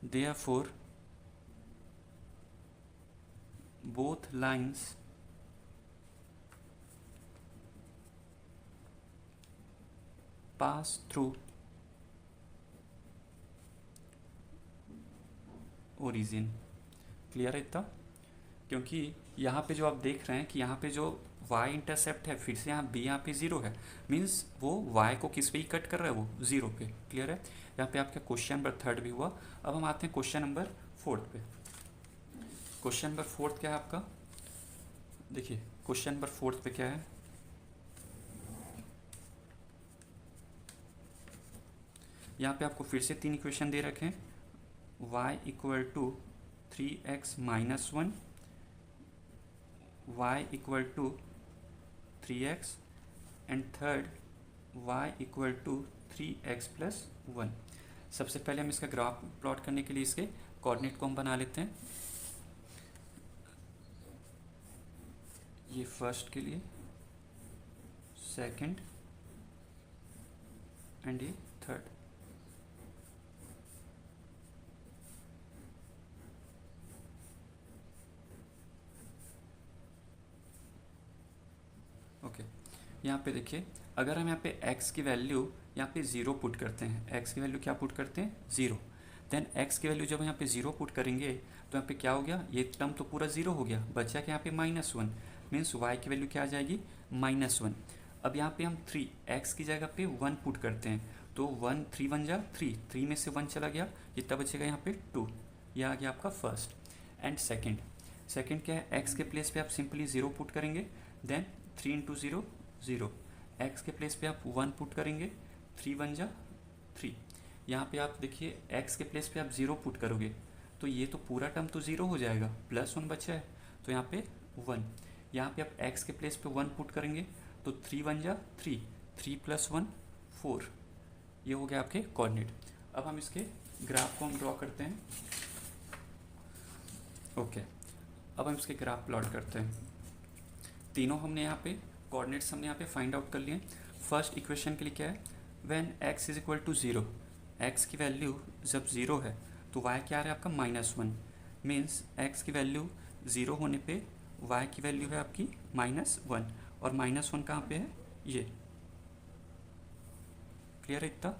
therefore both lines pass through origin. Clear है इतना। क्योंकि यहाँ पे जो आप देख रहे हैं कि यहाँ पे जो y इंटरसेप्ट है, फिर से यहाँ b यहाँ पे 0 है, मीन्स वो y को किस पे ही कट कर रहा है, वो 0 पे। क्लियर है। यहाँ पे आपका क्वेश्चन नंबर 3 भी हुआ। अब हम आते हैं क्वेश्चन नंबर 4 पे। क्वेश्चन नंबर 4 क्या है आपका, देखिए क्वेश्चन नंबर 4 पे क्या है, यहाँ पे आपको फिर से 3 इक्वेशन दे रखे हैं, y equal to 3x minus 1, y equal to 3x and third y equal to 3x plus 1। सबसे पहले हम इसका ग्राफ प्लॉट करने के लिए इसके कोऑर्डिनेट को हम बना लेते हैं। ये फर्स्ट के लिए, सेकंड एंड ये थर्ड। ओके, यहाँ पे देखिए, अगर हम यहाँ पे x की वैल्यू यहाँ पे 0 पुट करते हैं, x की वैल्यू क्या पुट करते हैं 0, देन x की वैल्यू जब यहाँ पे 0 पुट करेंगे तो यहाँ पे क्या हो गया, ये टर्म तो पूरा 0 हो गया, बचा कि यहाँ पे -1, मीन्स y की वैल्यू क्या आ जाएगी -1। अब यहाँ पे हम 3x की जगह पे 1 पुट करते हैं, तो 1 3 1 जा 3, 3 में से 1 चला गया, जितना बचेगा यहाँ पे 2। यह आ गया आपका फर्स्ट। एंड सेकेंड, सेकेंड क्या है, x के प्लेस पे आप सिंपली 0 पुट करेंगे, देन 3 इंटू 0 0, x के प्लेस पे आप 1 पुट करेंगे, 3 1 जा 3। यहाँ पे आप देखिए x के प्लेस पे आप 0 पुट करोगे तो ये तो पूरा टर्म तो 0 हो जाएगा, +1 बचा है तो यहाँ पे 1। यहाँ पे आप x के प्लेस पे 1 पुट करेंगे तो 3 1 जा 3, 3 + 1 4। ये हो गया आपके कोऑर्डिनेट। अब हम इसके ग्राफ को हम ड्रॉ करते हैं। ओके, अब हम इसके ग्राफ प्लॉट करते हैं। तीनों हमने यहाँ पे कोऑर्डिनेट्स हमने यहाँ पे फाइंड आउट कर लिए। फर्स्ट इक्वेशन के लिए क्या है, when x is equal to 0, x की वैल्यू जब 0 है तो y क्या आ रहा है आपका -1, मीन्स x की वैल्यू 0 होने पे y की वैल्यू है आपकी -1, और -1 कहाँ पे है, ये। क्लियर है इतना।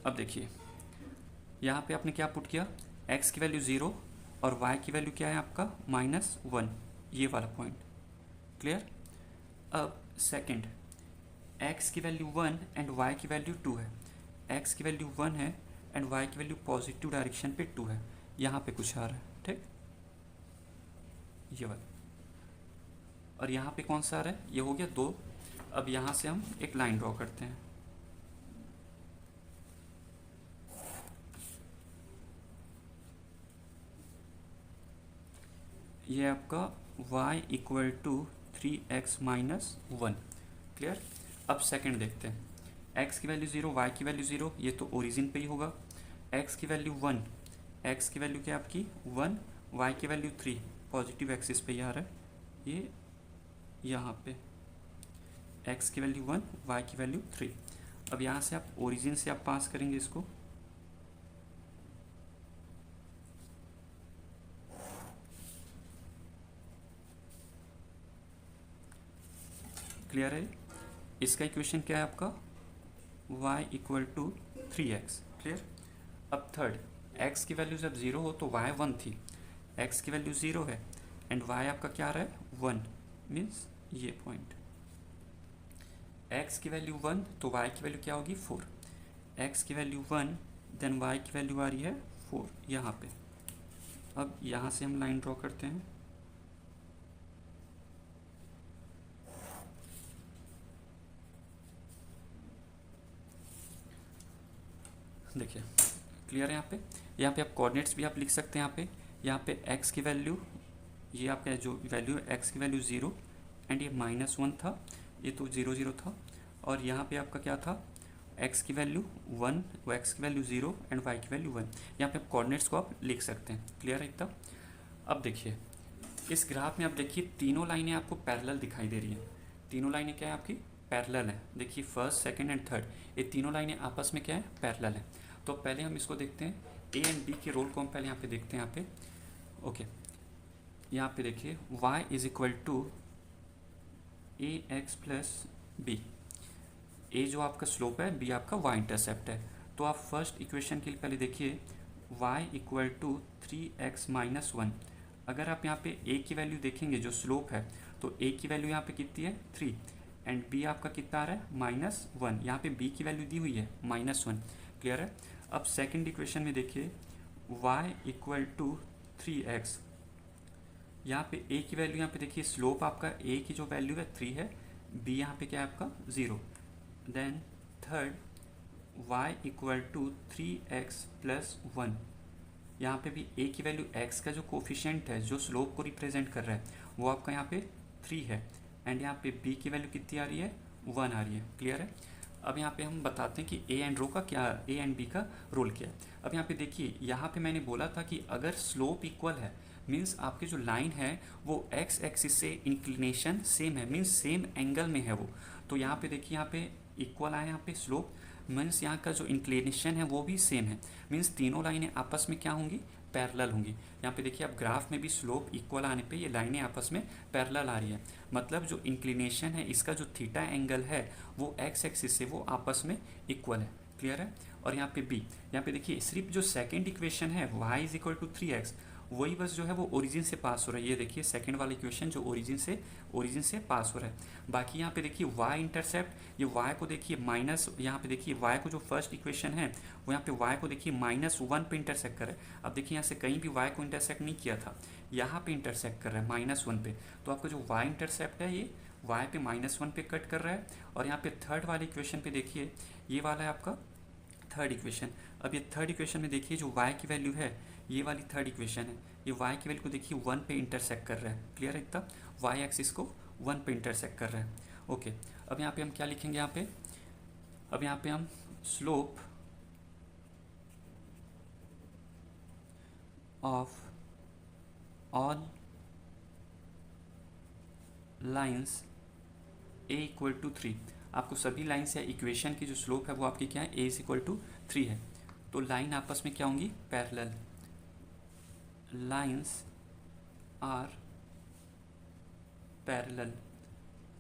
अब देखिए यहाँ पे आपने क्या पुट किया, x की वैल्यू 0 और y की वैल्यू क्या है आपका -1, ये वाला पॉइंट। क्लियर। अब सेकंड, x की वैल्यू 1 एंड y की वैल्यू 2 है, x की वैल्यू 1 है एंड y की वैल्यू पॉजिटिव डायरेक्शन पे 2 है, यहाँ पे कुछ आ रहा है, ठीक, ये वाला। और यहाँ पे कौन सा आ रहा है, ये हो गया 2। अब यहाँ से हम एक लाइन ड्रॉ करते हैं। ये आपका y equal to 3x minus 1। Clear. अब सेकंड देखते हैं, x की वैल्यू 0, y की वैल्यू 0, ये तो ओरिजिन पे ही होगा। x की वैल्यू 1, x की वैल्यू क्या आपकी 1, y की वैल्यू 3, पॉजिटिव एक्सिस पे ही आ रहा है, ये यहाँ पे x की वैल्यू 1, y की वैल्यू 3। अब यहाँ से आप ओरिजिन से आप पास करेंगे इसको, क्लियर है? इसका इक्वेशन क्या है आपका, y equal to 3x। Clear? अब थर्ड, x की वैल्यू जब 0 हो तो y 1 थी, x की वैल्यू 0 है एंड y आपका क्या आ रहा है 1, मीन्स ये पॉइंट। x की वैल्यू 1 तो y की वैल्यू क्या होगी 4, x की वैल्यू 1 देन y की वैल्यू आ रही है 4 यहाँ पे। अब यहाँ से हम लाइन ड्रॉ करते हैं। देखिए क्लियर है? यहाँ पे आप कोऑर्डिनेट्स भी आप लिख सकते हैं। यहाँ पे x की वैल्यू, ये आपका जो वैल्यू x की वैल्यू 0 एंड ये -1 था, ये तो 0 0 था। और यहाँ पे आपका क्या था, x की वैल्यू 1, वो x की वैल्यू 0 एंड y की वैल्यू 1। यहाँ पे आप कोऑर्डिनेट्स को आप लिख सकते हैं। क्लियर है एकदम? अब देखिए इस ग्राफ में आप देखिए तीनों लाइनें आपको पैरेलल दिखाई दे रही हैं। तीनों लाइनें क्या है आपकी, पैरेलल है। देखिए फर्स्ट, सेकंड एंड थर्ड, ये तीनों लाइनें आपस में क्या है, पैरेलल है। तो पहले हम इसको देखते हैं, ए एंड बी के रोल को हम पहले यहाँ पे देखते हैं। यहाँ पे ओके, यहाँ पे देखिए y is equal to a x plus b. A जो आपका स्लोप है, बी आपका y इंटरसेप्ट है। तो आप फर्स्ट इक्वेशन के लिए पहले देखिए y equal to 3x minus 1। अगर आप यहाँ पे a की वैल्यू देखेंगे जो स्लोप है, तो a की वैल्यू यहाँ पे कितनी है 3 एंड b आपका कितना आ रहा है -1। यहाँ पे b की वैल्यू दी हुई है -1। क्लियर है? अब सेकंड इक्वेशन में देखिए y इक्वल टू 3x। यहाँ पे a की वैल्यू, यहाँ पे देखिए स्लोप आपका a की जो वैल्यू है 3 है, b यहाँ पे क्या है आपका 0। Then third y equal to 3x plus 1। यहाँ पे भी a की वैल्यू x का जो कोफिशिएंट है, जो स्लोप को रिप्रेजेंट कर रहा है, वो आपका यहाँ पे 3 है एंड यहाँ पे b की वैल्यू कितनी आ रही है 1 आ रही है। क्लियर है? अब यहाँ पे हम बताते हैं कि a एंड b का रोल क्या है। अब यहाँ पे देखिए, यहाँ पे मैंने बोला था कि अगर स्लोप इक्वल है, मीन्स आपकी जो लाइन है वो x एक्सिस से इंक्लिनेशन सेम है, मीन्स सेम एंगल में है वो। तो यहाँ पे देखिए, यहाँ पे इक्वल आया, यहाँ पे स्लोप मीन्स यहाँ का जो इंक्लिनेशन है वो भी सेम है, मीन्स तीनों लाइनें आपस में क्या होंगी, पैरेलल होंगी। यहाँ पे देखिए आप ग्राफ में भी स्लोप इक्वल आने पे ये लाइनें आपस में पैरेलल आ रही है, मतलब जो इंक्लिनेशन है इसका जो थीटा एंगल है वो एक्स एक्सिस से वो आपस में इक्वल है। क्लियर है? और यहाँ पे बी, यहाँ पे देखिए सिर्फ जो सेकेंड इक्वेशन है y is equal to 3x, वही बस जो है वो ओरिजिन से पास हो रहा है। ये देखिए सेकंड वाला इक्वेशन जो ओरिजिन से पास हो रहा है। बाकी यहाँ पे देखिए y इंटरसेप्ट, ये y को देखिए माइनस, यहाँ पे देखिए y को जो फर्स्ट इक्वेशन है वो यहाँ पे y को देखिए -1 पे इंटरसेक्ट कर रहा है। अब देखिए यहाँ से कहीं भी y को इंटरसेक्ट नहीं किया था, यहाँ पे इंटरसेक्ट कर रहा है -1 पे। तो आपका जो y इंटरसेप्ट है ये y पे -1 पे कट कर रहा है। और यहाँ पे थर्ड वाले इक्वेशन पे देखिए, ये वाला है आपका थर्ड इक्वेशन। अब ये थर्ड इक्वेशन में देखिए जो y की वैल्यू है, ये वाली थर्ड इक्वेशन है, ये y की वैल्यू को देखिए 1 पे इंटरसेक्ट कर रहा है। क्लियर है? इतना y एक्सिस को 1 पे इंटरसेक्ट कर रहा है। ओके, अब यहाँ पे हम क्या लिखेंगे, अब यहाँ पे हम slope of all lines a equal to 3। आपको सभी लाइंस या इक्वेशन की जो स्लोप है वो आपकी क्या है, a इज इक्वल टू 3 है। तो लाइन आपस में क्या होंगी, parallel. Lines are parallel.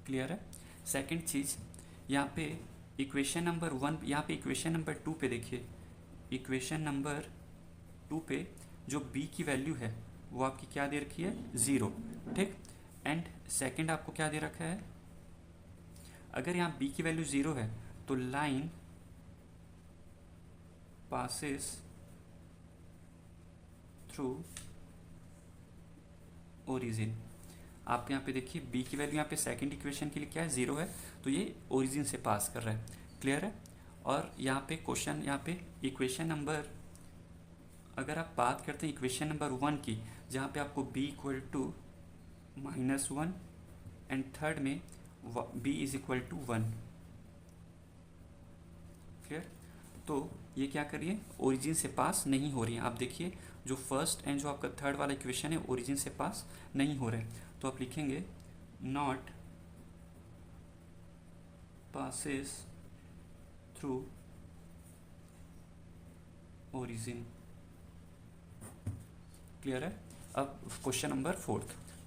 Clear है? सेकंड चीज़, यहाँ पे इक्वेशन नंबर 1, यहाँ पे इक्वेशन नंबर 2 पे देखिए, इक्वेशन नंबर 2 पे जो b की वैल्यू है वो आपकी क्या दे रखी है 0। ठीक? एंड सेकंड आपको क्या दे रखा है, अगर यहाँ b की वैल्यू 0 है तो लाइन पासेस थ्रू ओरिजिन। आप यहाँ पे देखिए b की वैल्यू यहाँ पे सेकंड इक्वेशन के लिए क्या है 0 है, तो ये ओरिजिन से पास कर रहा है। क्लियर है? और यहाँ पे क्वेश्चन, यहाँ पे इक्वेशन नंबर, अगर आप बात करते हैं इक्वेशन नंबर 1 की, जहाँ पे आपको b equal to -1 and third में b is equal to 1। Clear? तो ये क्या करिए, ओरिजिन से पास नहीं हो रही है। आप देखिए जो फर्स्ट एंड जो आपका थर्ड वाला इक्वेशन है ओरिजिन से पास नहीं हो रहे, तो आप लिखेंगे not passes through origin. Clear है? अब क्वेश्चन नंबर 4।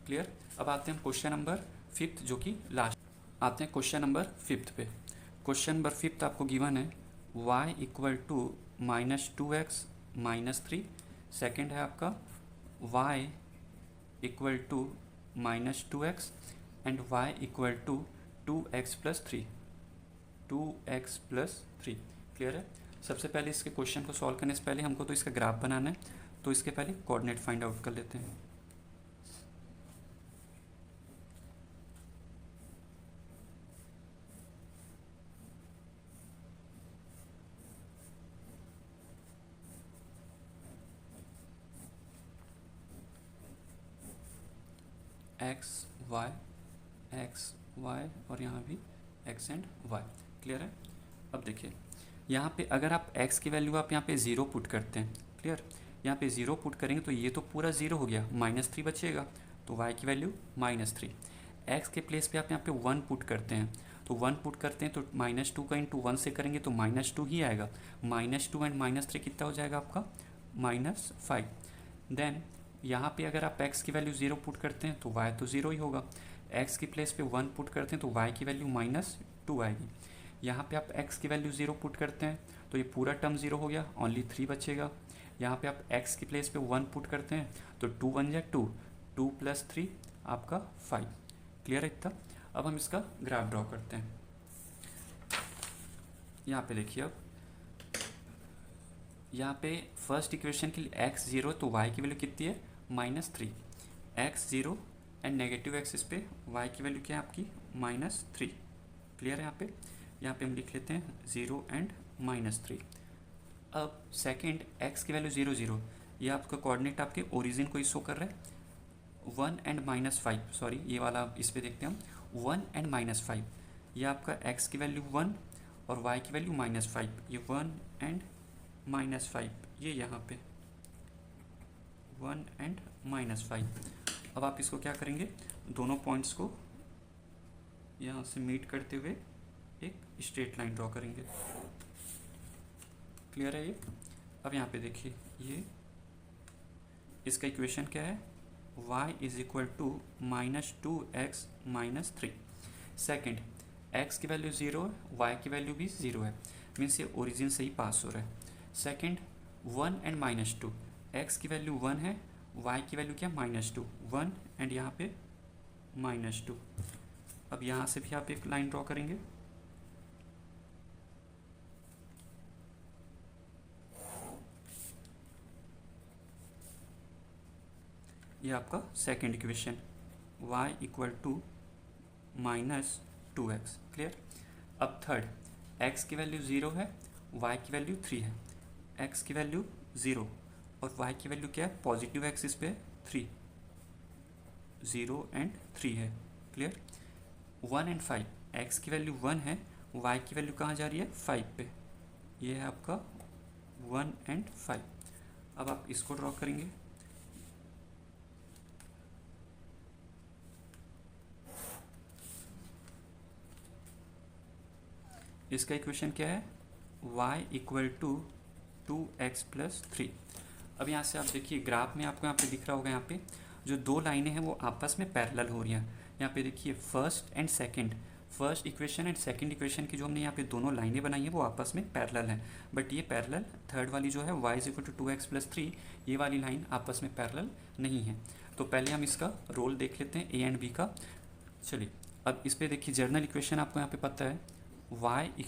क्लियर? अब आते हैं क्वेश्चन नंबर 5 जो कि लास्ट। आते हैं क्वेश्चन नंबर 5 पे। क्वेश्चन नंबर 5 आपको गिवन है y equal to -2x -3। Second है आपका y equal to -2x and y equal to 2x + 3। 2x + 3 clear है। सबसे पहले इसके क्वेश्चन को सॉल्व करने से पहले हमको तो इसका ग्राफ बनाना है, तो इसके पहले कोऑर्डिनेट फाइंड आउट कर लेते हैं। एक्स वाई और यहाँ भी एक्स एंड वाई क्लियर है। अब देखिए यहाँ पे अगर आप x की वैल्यू आप यहाँ पे 0 पुट करते हैं, क्लियर, यहाँ पे 0 पुट करेंगे तो ये तो पूरा 0 हो गया, -3 बचेगा, तो y की वैल्यू -3। x के प्लेस पे आप यहाँ पे 1 पुट करते हैं, तो 1 पुट करते हैं तो -2 का इंटू 1 से करेंगे तो -2 ही आएगा। -2 एंड -3 कितना हो जाएगा आपका -5। देन यहाँ पे अगर आप x की वैल्यू 0 पुट करते हैं तो y तो 0 ही होगा। x की प्लेस पे 1 पुट करते हैं तो y की वैल्यू -2 आएगी। यहाँ पे आप x की वैल्यू 0 पुट करते हैं तो ये पूरा टर्म 0 हो गया, ओनली 3 बचेगा। यहाँ पे आप x की प्लेस पे 1 पुट करते हैं तो 2 1 जा 2, 2 + 3 आपका 5। क्लियर है इतना। अब हम इसका ग्राफ ड्रॉ करते हैं। यहाँ पे देखिए, अब यहाँ पे फर्स्ट इक्वेशन के लिए x 0 तो y की वैल्यू कितनी है -3। x 0 एंड नेगेटिव x इस पे y की वैल्यू क्या है आपकी -3। क्लियर है। यहाँ पे हम लिख लेते हैं 0 एंड -3। अब सेकंड x की वैल्यू 0 0, ये आपका कोऑर्डिनेट आपके ओरिजिन को ही शो कर रहा है। 1 एंड -5, सॉरी ये वाला इस पे देखते हैं हम, 1 एंड -5, ये आपका x की वैल्यू 1 और y की वैल्यू -5, ये 1 एंड -5, ये यहाँ पे 1 एंड -5। अब आप इसको क्या करेंगे, दोनों पॉइंट्स को यहाँ से मीट करते हुए एक स्ट्रेट लाइन ड्रॉ करेंगे। क्लियर है ये। अब यहाँ पे देखिए, ये इसका इक्वेशन क्या है, y = -2x -3। सेकेंड x की वैल्यू 0 है, y की वैल्यू भी 0 है, मीन्स ये ओरिजिन से ही पास हो रहा है। सेकेंड 1 एंड -2, x की वैल्यू 1 है, y की वैल्यू क्या -2, 1 एंड यहाँ पे -2। अब यहाँ से भी आप एक लाइन ड्रॉ करेंगे। ये आपका second equation, y = -2x। Clear. अब थर्ड, x की वैल्यू 0 है, y की वैल्यू 3 है, x की वैल्यू 0 और y की वैल्यू क्या है, पॉजिटिव एक्सिस पे 3, 0 एंड 3 है। क्लियर। 1 एंड 5, x की वैल्यू 1 है, y की वैल्यू कहाँ जा रही है 5 पे, ये है आपका 1 एंड 5। अब आप इसको ड्रॉ करेंगे। इसका इक्वेशन क्या है, y = 2x + 3। अब यहाँ से आप देखिए ग्राफ में आपको यहाँ पे दिख रहा होगा, यहाँ पे जो दो लाइनें हैं वो आपस में पैरेलल हो रही हैं। यहाँ पे देखिए first and second, first equation and second equation की जो हमने यहाँ पे दोनों लाइनें बनाई हैं वो आपस में पैरेलल हैं, बट ये पैरेलल थर्ड वाली जो है y = 2x + 3, ये वाली लाइन आपस में पैरेलल नहीं है। तो पहले हम इसका रोल देख लेते हैं a एंड b का। चलिए अब इस पर देखिए, जर्नल इक्वेशन आपको यहाँ पे पता है, y =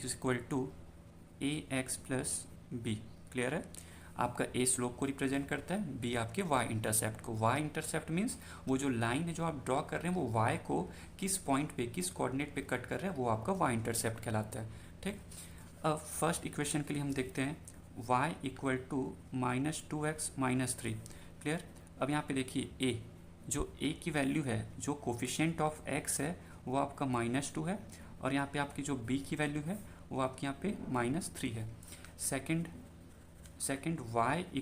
ax + b। क्लियर है। आपका a स्लोप को रिप्रेजेंट करता है, b आपके y इंटरसेप्ट को। y इंटरसेप्ट मीन्स वो जो लाइन है जो आप ड्रॉ कर रहे हैं वो y को किस पॉइंट पे, किस कोऑर्डिनेट पे कट कर रहे हैं, वो आपका y इंटरसेप्ट कहलाता है। ठीक। अब फर्स्ट इक्वेशन के लिए हम देखते हैं y = -2x -3। क्लियर। अब यहाँ पे देखिए a, जो a की वैल्यू है, जो कोफिशिएंट ऑफ x है वो आपका -2 है, और यहाँ पे आपकी जो b की वैल्यू है वो आपके यहाँ पे -3 है। सेकंड y =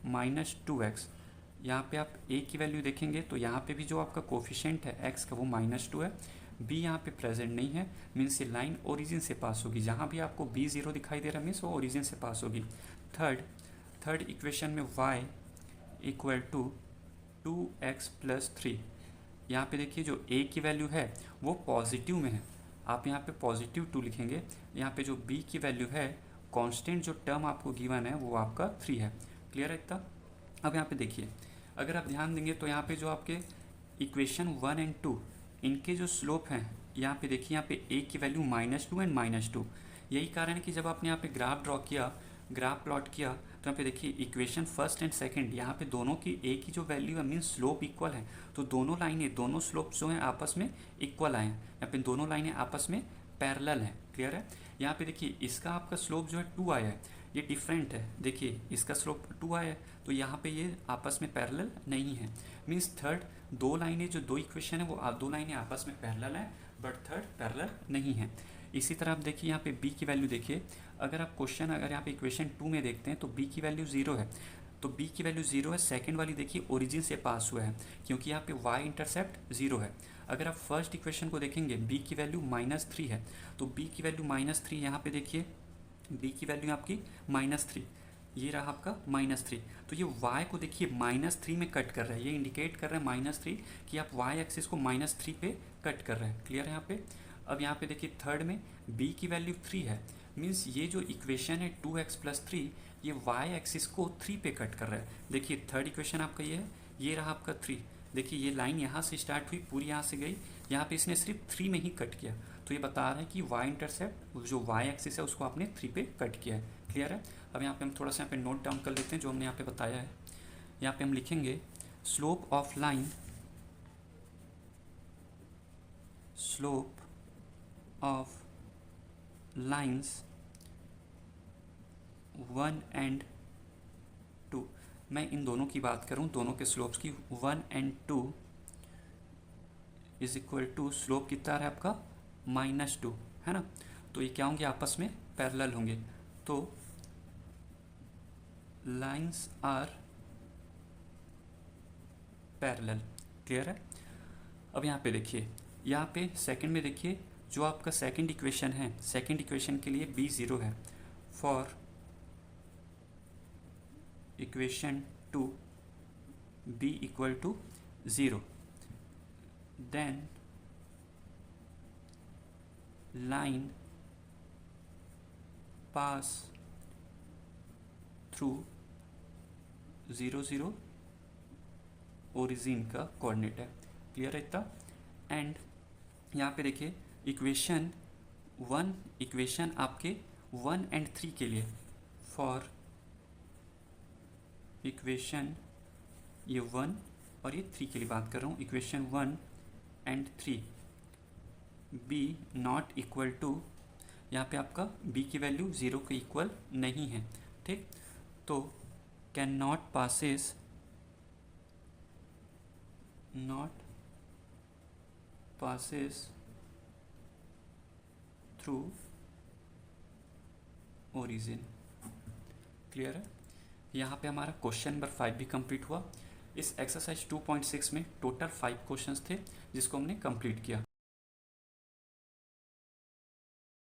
-2x, यहाँ पे आप a की वैल्यू देखेंगे तो यहाँ पे भी जो आपका कोफिशिएंट है x का वो -2 है, b यहाँ पे प्रेजेंट नहीं है, मीन्स ये लाइन ओरिजिन से पास होगी। जहाँ भी आपको b 0 दिखाई दे रहा है मीन्स वो ओरिजिन से पास होगी। थर्ड इक्वेशन में y = 2x + 3। यहाँ पे देखिए जो a की वैल्यू है वो पॉजिटिव में है, आप यहाँ पे +2 लिखेंगे। यहाँ पे जो b की वैल्यू है, कांस्टेंट जो टर्म आपको गिवन है वो आपका 3 है। क्लियर है इतना? अब यहाँ पे देखिए, अगर आप ध्यान देंगे तो यहाँ पे जो आपके इक्वेशन 1 एंड 2 इनके जो स्लोप हैं, यहाँ पे देखिए, यहाँ पे a की वैल्यू -2 एंड -2। यही कारण है कि जब आपने यहाँ पे ग्राफ ड्रॉ किया, ग्राफ प्लॉट किया, तो यहाँ पे देखिए इक्वेशन फर्स्ट एंड सेकंड, यहाँ पे दोनों की a की जो वैल्यू है मीन स्लोप इक्वल है, तो दोनों लाइनें, दोनों स्लोप जो हैं आपस में इक्वल आए हैं। यहाँ पे दोनों लाइनें आपस में पैरेलल हैं। क्लियर है? यहाँ पे देखिए इसका आपका स्लोप जो है 2 आया है, ये डिफरेंट है। देखिए इसका स्लोप 2 आया है, तो यहाँ पे ये आपस में पैरेलल नहीं है। मीन्स थर्ड, दो लाइनें, जो दो इक्वेशन है वो दो लाइनें आपस में पैरेलल हैं, बट थर्ड पैरेलल नहीं है। इसी तरह आप देखिए यहाँ पे b की वैल्यू देखिए, अगर आप क्वेश्चन, अगर यहाँ पे इक्वेशन 2 में देखते हैं तो b की वैल्यू 0 है, तो b की वैल्यू 0 है। सेकंड वाली देखिए ओरिजिन से पास हुआ है, क्योंकि यहाँ पे y इंटरसेप्ट 0 है। अगर आप फर्स्ट इक्वेशन को देखेंगे, b की वैल्यू -3 है, तो b की वैल्यू -3, यहाँ पे देखिए b की वैल्यू आपकी -3, ये रहा आपका -3, तो ये y को देखिए -3 में कट कर रहा है, ये इंडिकेट कर रहा है -3 कि आप y एक्सिस को -3 पे कट कर रहे हैं। क्लियर है यहाँ पे? अब यहाँ पे देखिए थर्ड में b की वैल्यू 3 है, मीन्स ये जो इक्वेशन है 2x + 3, ये y एक्सिस को 3 पे कट कर रहा है। देखिए थर्ड इक्वेशन आपका ये है, ये रहा आपका 3। देखिए ये लाइन यहाँ से स्टार्ट हुई, पूरी यहाँ से गई, यहाँ पे इसने सिर्फ 3 में ही कट किया, तो ये बता रहा है कि y इंटरसेप्ट जो y एक्सिस है उसको आपने 3 पे कट किया है। क्लियर है? अब यहाँ पे हम थोड़ा सा यहाँ पे नोट डाउन कर लेते हैं जो हमने यहाँ पे बताया है। यहाँ पे हम लिखेंगे slope of line, slope of lines 1 and 2, मैं इन दोनों की बात करूँ, दोनों के स्लोप्स की, 1 and 2 is equal to, slope कितना है आपका -2, है ना? तो ये क्या होंगे, आपस में पैरेलल होंगे, तो लाइन्स आर पैरेलल। क्लियर है? अब यहाँ पे देखिए, यहाँ पे सेकंड में देखिए, जो आपका सेकंड इक्वेशन है, सेकंड इक्वेशन के लिए b 0 है। For equation 2 b = 0, then line pass through 0 0 origin का कोऑर्डिनेट है। क्लियर है इतना? एंड यहाँ पे देखिए इक्वेशन 1, इक्वेशन आपके 1 एंड 3 के लिए, फॉर इक्वेशन ये 1 और ये 3 के लिए बात कर रहा हूँ, equation 1 and 3 b not equal to, यहाँ पे आपका b की वैल्यू 0 के इक्वल नहीं है। ठीक? तो can not passes, not passes through origin. Clear है? यहाँ पे हमारा क्वेश्चन नंबर 5 भी कंप्लीट हुआ। इस एक्सरसाइज 2.6 में टोटल 5 क्वेश्चंस थे जिसको हमने कंप्लीट किया।